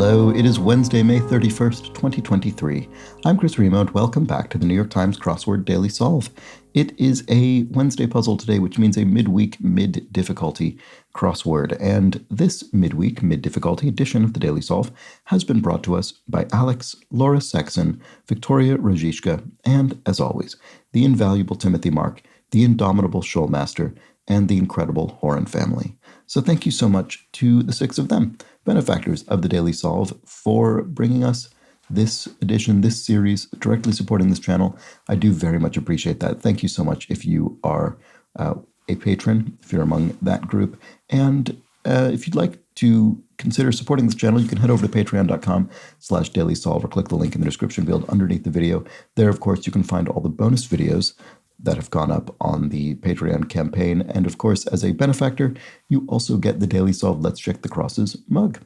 Hello, it is Wednesday, May 31st, 2023. I'm Chris Remo, and welcome back to the New York Times Crossword Daily Solve. It is a Wednesday puzzle today, which means a midweek, mid-difficulty crossword. And this midweek, mid-difficulty edition of the Daily Solve has been brought to us by Alex, Laura Sexton, Victoria Rojishka, and, as always, the invaluable Timothy Mark, the indomitable Shoalmaster, and the incredible Horan family. So thank you so much to the six of them, benefactors of the Daily Solve, for bringing us this edition, this series, directly supporting this channel. I do very much appreciate that. Thank you so much if you are a patron, if you're among that group. And if you'd like to consider supporting this channel, you can head over to patreon.com/dailysolve or click the link in the description field underneath the video. There, of course, you can find all the bonus videos that have gone up on the Patreon campaign. And of course, as a benefactor, you also get the Daily Solve Let's Check the Crosses mug.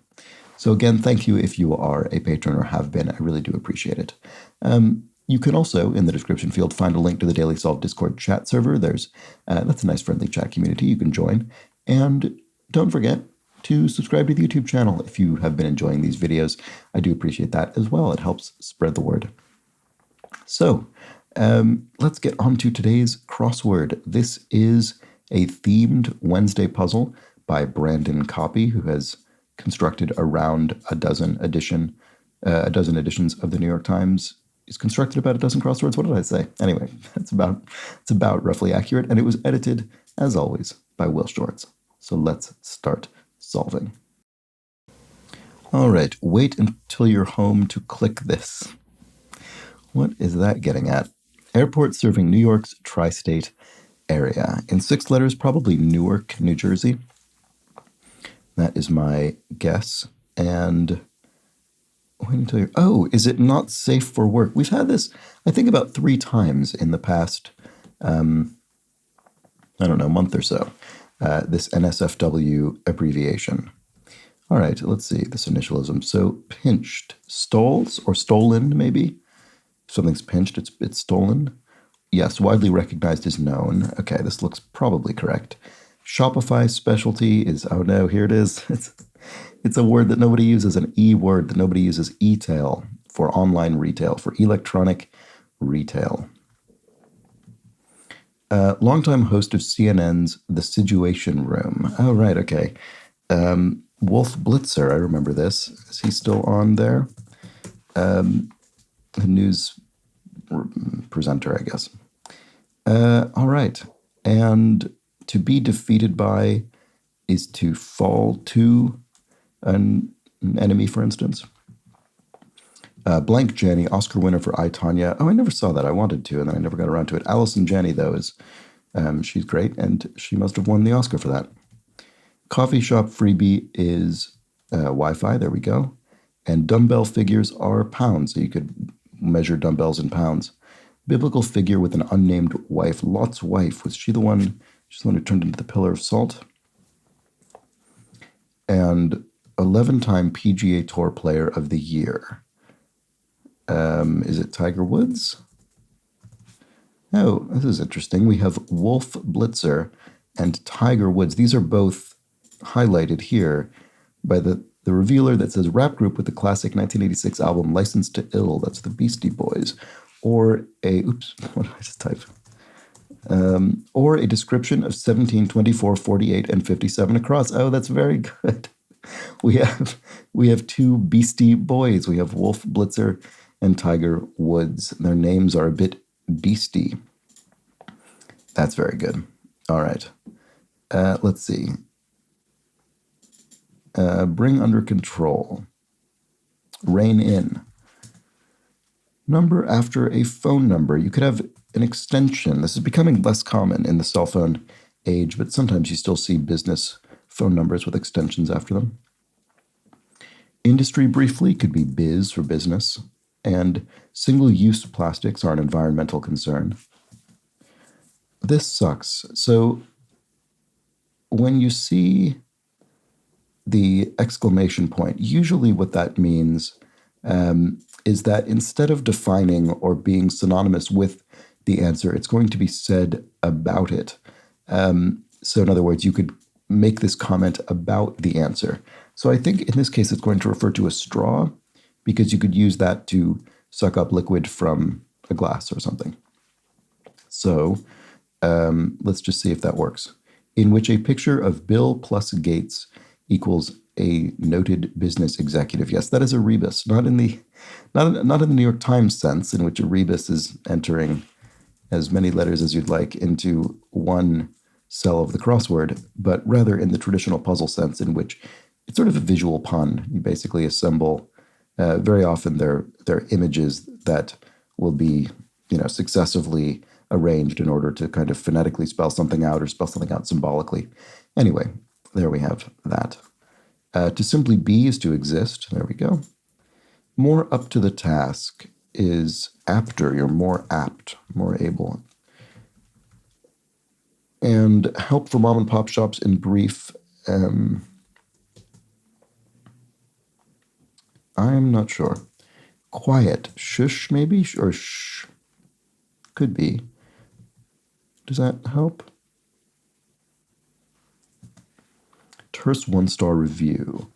So again, thank you if you are a patron or have been. I really do appreciate it. You can also, in the description field, find a link to the Daily Solve Discord chat server. That's a nice friendly chat community you can join. And don't forget to subscribe to the YouTube channel if you have been enjoying these videos. I do appreciate that as well. It helps spread the word. So, let's get on to today's crossword. This is a themed Wednesday puzzle by Brandon Copy, who has constructed around a dozen editions of the New York Times. He's constructed about a dozen crosswords. What did I say? Anyway, it's about roughly accurate, and it was edited, as always, by Will Shorts. So let's start solving. All right, wait until you're home to click this. What is that getting at? Airport serving New York's tri-state area. In 6 letters, probably Newark, New Jersey. That is my guess. And wait until you're... Oh, is it not safe for work? We've had this, I think, about 3 times in the past, month or so. This NSFW abbreviation. All right, let's see this initialism. So pinched, stoles or stolen, maybe. If something's pinched, it's stolen. Yes, widely recognized as known. Okay, this looks probably correct. Shopify specialty is, oh no, here it is. It's a word that nobody uses, an E word that nobody uses, e-tail, for online retail, for electronic retail. Longtime host of CNN's The Situation Room. Oh, right, okay. Wolf Blitzer, I remember this. Is he still on there? The news presenter, I guess. All right. And to be defeated by is to fall to an enemy, for instance. Blank Janney, Oscar winner for I, Tonya. Oh, I never saw that. I wanted to, and then I never got around to it. Allison Janney, though, is she's great, and she must have won the Oscar for that. Coffee shop freebie is Wi-Fi. There we go. And dumbbell figures are pounds, so you could measure dumbbells in pounds. Biblical figure with an unnamed wife. Lot's wife. Was she the one? She's the one who turned into the pillar of salt. And 11-time PGA Tour Player of the Year. Is it Tiger Woods? Oh, this is interesting. We have Wolf Blitzer and Tiger Woods. These are both highlighted here by the revealer that says rap group with the classic 1986 album Licensed to Ill. That's the Beastie Boys. Or oops, what did I just type? Or a description of 17, 24, 48, and 57 across. Oh, that's very good. We have 2 Beastie Boys. We have Wolf Blitzer and Tiger Woods. Their names are a bit beastie. That's very good. All right. Let's see. Bring under control. Rein in. Number after a phone number. You could have an extension. This is becoming less common in the cell phone age, but sometimes you still see business phone numbers with extensions after them. Industry briefly could be biz for business. And single-use plastics are an environmental concern. This sucks. So when you see the exclamation point, usually what that means is that instead of defining or being synonymous with the answer, it's going to be said about it. So in other words, you could make this comment about the answer. So I think in this case it's going to refer to a straw because you could use that to suck up liquid from a glass or something. So let's just see if that works. In which a picture of Bill plus Gates equals a noted business executive. Yes, that is a rebus, not in the New York Times sense, in which a rebus is entering as many letters as you'd like into one cell of the crossword, but rather in the traditional puzzle sense, in which it's sort of a visual pun. You basically assemble. Very often, they're images that will be, successively arranged in order to kind of phonetically spell something out or spell something out symbolically. Anyway, there we have that. To simply be is to exist. There we go. More up to the task is apter. You're more apt, more able. And help for mom and pop shops in brief. I'm not sure. Quiet. Shush, maybe? Or shh. Could be. Does that help? Terse 1-star review.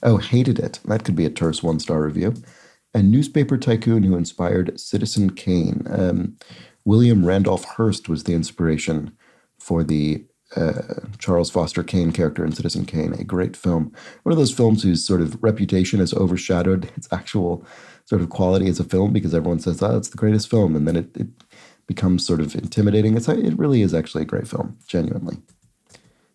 Oh, hated it. That could be a terse 1-star review. A newspaper tycoon who inspired Citizen Kane. William Randolph Hearst was the inspiration for the Charles Foster Kane character in Citizen Kane, a great film. One of those films whose sort of reputation has overshadowed its actual sort of quality as a film because everyone says, oh, it's the greatest film, and then it becomes sort of intimidating. It really is actually a great film, genuinely,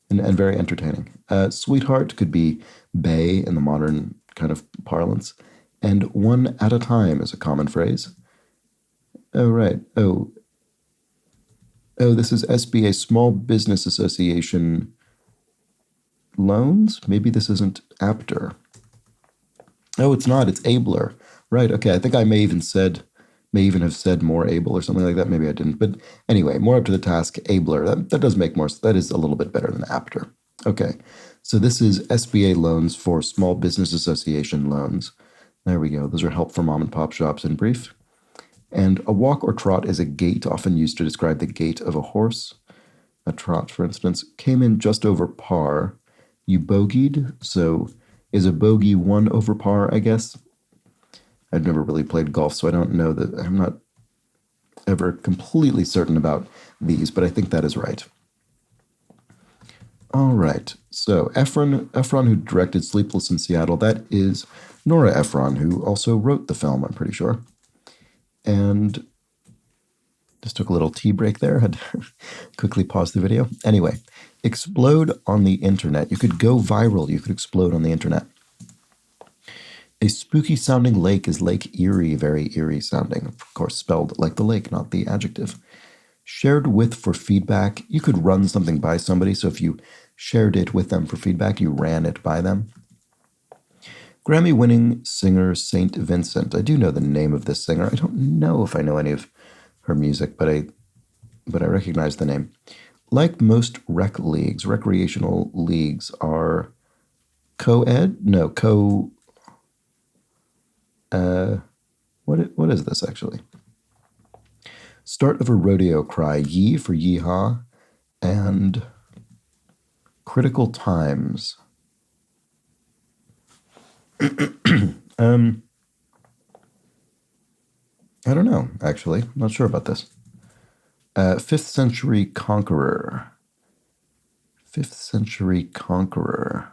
and very entertaining. Sweetheart could be bae in the modern kind of parlance, and one at a time is a common phrase. Oh, right. Oh, this is SBA, Small Business Association loans? Maybe this isn't apter. Oh, it's not. It's abler. Right. Okay. I think I may even have said more able or something like that. Maybe I didn't. But anyway, more up to the task, abler. That does make more. That is a little bit better than apter. Okay. So this is SBA loans for Small Business Association loans. There we go. Those are help for mom and pop shops in brief. And a walk or trot is a gait, often used to describe the gait of a horse. A trot, for instance, came in just over par. You bogeyed, so is a bogey 1 over par, I guess? I've never really played golf, so I don't know that. I'm not ever completely certain about these, but I think that is right. All right, so Ephron, who directed Sleepless in Seattle, that is Nora Ephron, who also wrote the film, I'm pretty sure. And just took a little tea break there, had to quickly pause the video. Anyway, explode on the internet. You could go viral, you could explode on the internet. A spooky sounding lake is Lake Erie, very eerie sounding. Of course, spelled like the lake, not the adjective. Shared with for feedback. You could run something by somebody, so if you shared it with them for feedback, you ran it by them. Grammy-winning singer St. Vincent. I do know the name of this singer. I don't know if I know any of her music, but I recognize the name. Like most recreational leagues are co-ed? No, what is this actually? Start of a rodeo cry, yee for yeehaw, and critical times. I don't know, actually. I'm not sure about this. 5th century conqueror. 5th century conqueror.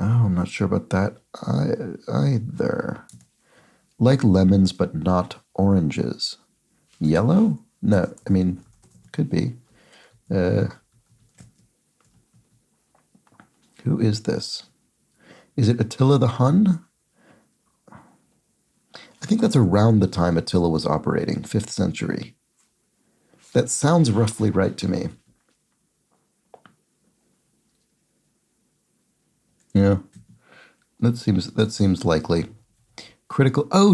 Oh, I'm not sure about that either. Like lemons, but not oranges. Yellow? No, I mean, could be. Who is this? Is it Attila the Hun? I think that's around the time Attila was operating, 5th century. That sounds roughly right to me. Yeah, that seems likely.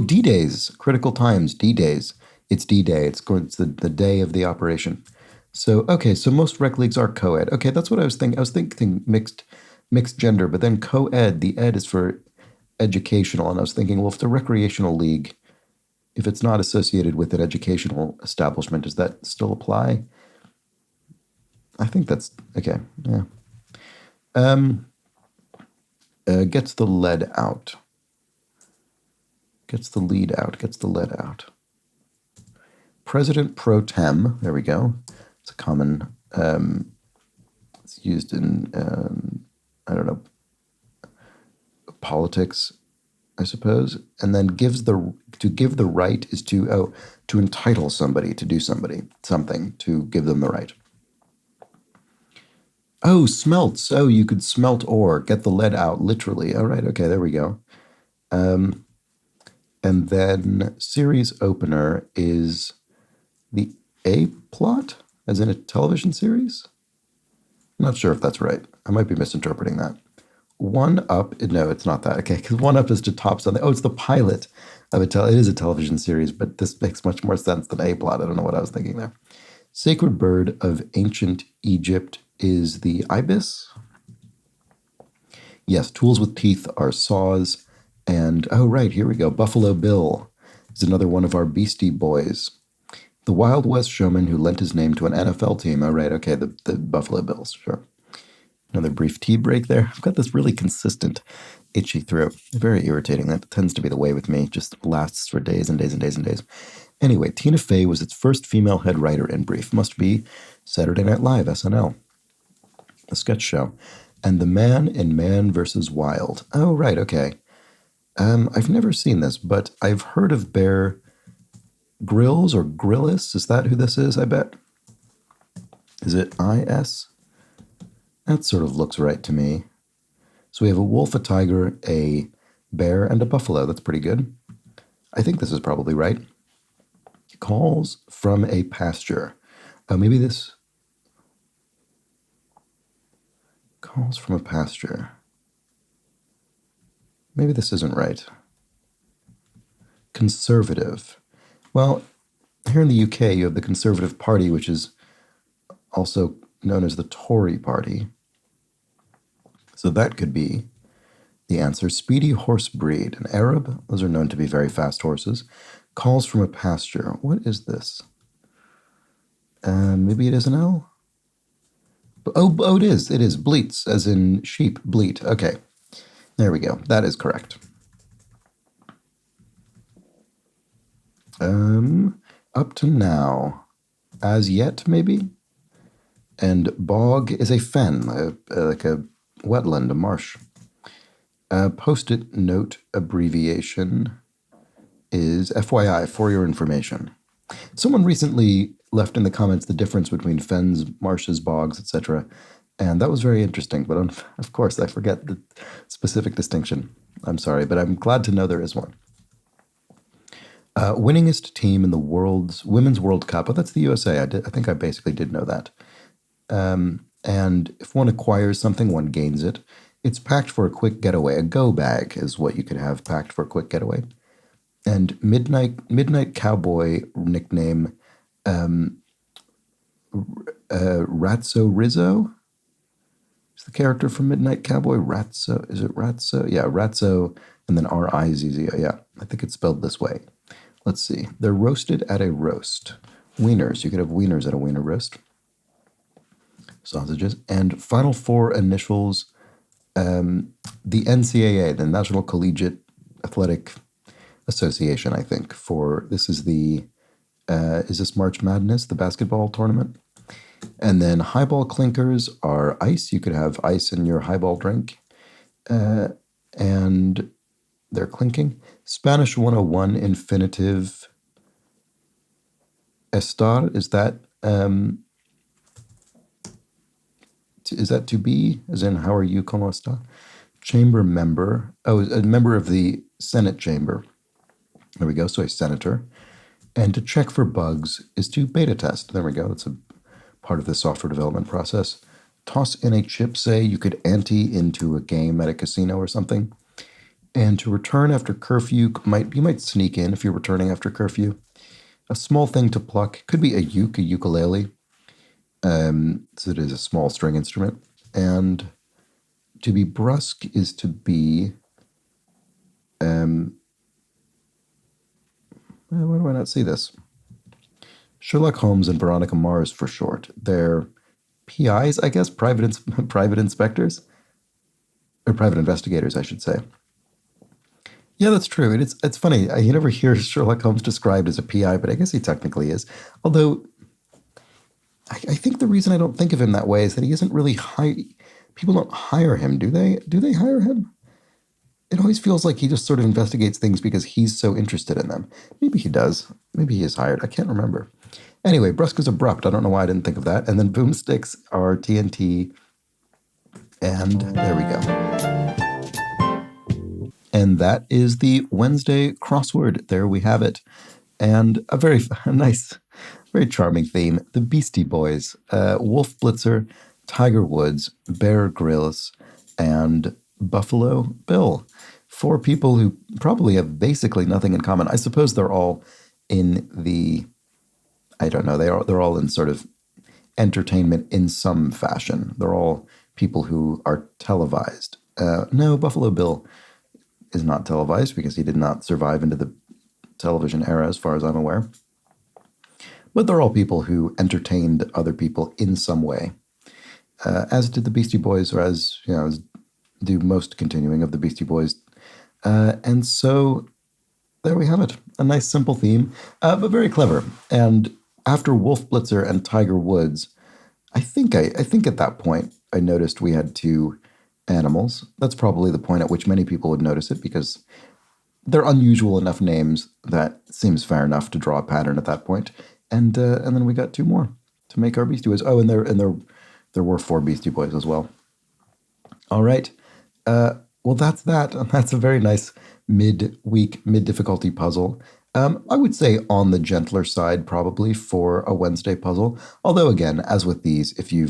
D-Days, critical times, D-Days. It's D-Day, it's the day of the operation. So, okay, so most rec leagues are co-ed. Okay, that's what I was thinking. I was thinking mixed gender, but then co-ed, the ed is for educational, and I was thinking, well, if the recreational league, if it's not associated with an educational establishment, does that still apply? I think that's, okay, yeah. Um, gets the lead out. Gets the lead out. Gets the lead out. President pro tem. There we go. It's a common. It's used in I don't know, politics, I suppose. And then to give the right is to entitle somebody to do something to give them the right. Oh, smelts. Oh, you could smelt ore, get the lead out, literally. All right, okay, there we go. And then series opener is the A plot, as in a television series? I'm not sure if that's right. I might be misinterpreting that. One Up, no, it's not that. Okay, because One Up is to top something. Oh, it's the pilot of it is a television series, but this makes much more sense than A plot. I don't know what I was thinking there. Sacred bird of ancient Egypt is the ibis. Yes, tools with teeth are saws. And, oh, right, here we go. Buffalo Bill is another one of our Beastie Boys. The Wild West showman who lent his name to an NFL team. Oh, right, okay, the Buffalo Bills, sure. Another brief tea break there. I've got this really consistent itchy throat. Very irritating. That tends to be the way with me. Just lasts for days and days and days and days. Anyway, Tina Fey was its first female head writer in brief. Must be Saturday Night Live, SNL, a sketch show. And The Man in Man vs. Wild. Oh, right, okay. I've never seen this, but I've heard of Bear Grylls or Grylls. Is that who this is, I bet? Is it I-S? That sort of looks right to me. So we have a wolf, a tiger, a bear, and a buffalo. That's pretty good. I think this is probably right. Calls from a pasture. Maybe this... Calls from a pasture. Maybe this isn't right. Conservative. Well, here in the UK, you have the Conservative Party, which is also known as the Tory Party. So that could be the answer. Speedy horse breed. An Arab. Those are known to be very fast horses. Calls from a pasture. What is this? Maybe it is an L? Oh, it is. It is. Bleats, as in sheep. Bleat. Okay. There we go. That is correct. Up to now. As yet, maybe? And bog is a fen, like a wetland, a marsh. Post-it note abbreviation is FYI, for your information. Someone recently left in the comments the difference between fens, marshes, bogs, etc. And that was very interesting, but of course I forget the specific distinction. I'm sorry, but I'm glad to know there is one. Winningest team in the Women's World Cup. Oh, that's the USA. I think I basically did know that. And if one acquires something, one gains it. It's packed for a quick getaway. A go bag is what you could have packed for a quick getaway. And Midnight Cowboy nickname Ratso Rizzo. Is the character from Midnight Cowboy Ratso? Is it Ratso? Yeah, Ratso, and then R-I-Z-Z. Yeah, I think it's spelled this way. Let's see. They're roasted at a roast. Wieners. You could have wieners at a wiener roast. Sausages. And final four initials, the NCAA, the National Collegiate Athletic Association, I think, this is this March Madness, the basketball tournament? And then highball clinkers are ice. You could have ice in your highball drink. And they're clinking. Spanish 101 infinitive estar, is that to be, as in how are you, como está? Chamber member, a member of the Senate chamber. There we go, so a senator. And to check for bugs is to beta test. There we go, that's a part of the software development process. Toss in a chip, say you could ante into a game at a casino or something. And to return after curfew, you might sneak in if you're returning after curfew. A small thing to pluck, could be a ukulele. So it is a small string instrument. And to be brusque is to be, why do I not see this? Sherlock Holmes and Veronica Mars for short. They're PIs, I guess, private inspectors. or private investigators, I should say. Yeah, that's true. It's funny. You never hear Sherlock Holmes described as a PI, but I guess he technically is. Although I think the reason I don't think of him that way is that he isn't really high. People don't hire him, do they? Do they hire him? It always feels like he just sort of investigates things because he's so interested in them. Maybe he does. Maybe he is hired. I can't remember. Anyway, brusque is abrupt. I don't know why I didn't think of that. And then boomsticks are TNT. And there we go. And that is the Wednesday crossword. There we have it. And a very nice, very charming theme. The Beastie Boys, Wolf Blitzer, Tiger Woods, Bear Grylls, and Buffalo Bill. Four people who probably have basically nothing in common. I suppose they're all in the, I don't know, they're all in sort of entertainment in some fashion. They're all people who are televised. No, Buffalo Bill is not televised because he did not survive into the television era, as far as I'm aware. But they're all people who entertained other people in some way, as did the Beastie Boys, or as do most continuing of the Beastie Boys. And so there we have it. A nice, simple theme, but very clever. And after Wolf Blitzer and Tiger Woods, I think at that point I noticed we had two animals. That's probably the point at which many people would notice it because they're unusual enough names that seems fair enough to draw a pattern at that point. And then we got two more to make our Beastie Boys. Oh, and there were four Beastie Boys as well. All right. Well, that's that. That's a very nice mid-week, mid-difficulty puzzle. I would say on the gentler side, probably for a Wednesday puzzle. Although, again, as with these, if you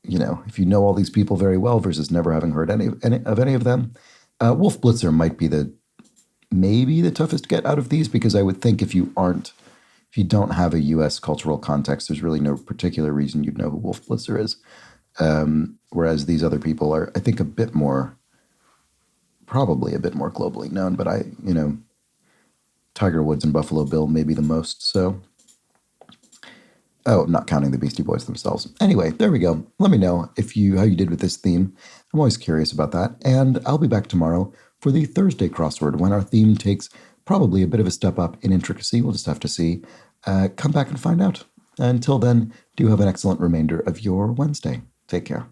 know all these people very well versus never having heard any of them, Wolf Blitzer might be maybe the toughest get out of these, because I would think if you don't have a U.S. cultural context, there's really no particular reason you'd know who Wolf Blitzer is. Whereas these other people are, I think, probably a bit more globally known, but Tiger Woods and Buffalo Bill maybe the most so. Oh, not counting the Beastie Boys themselves. Anyway, there we go. Let me know how you did with this theme. I'm always curious about that. And I'll be back tomorrow for the Thursday crossword, when our theme takes probably a bit of a step up in intricacy. We'll just have to see. Come back and find out. Until then, do have an excellent remainder of your Wednesday. Take care.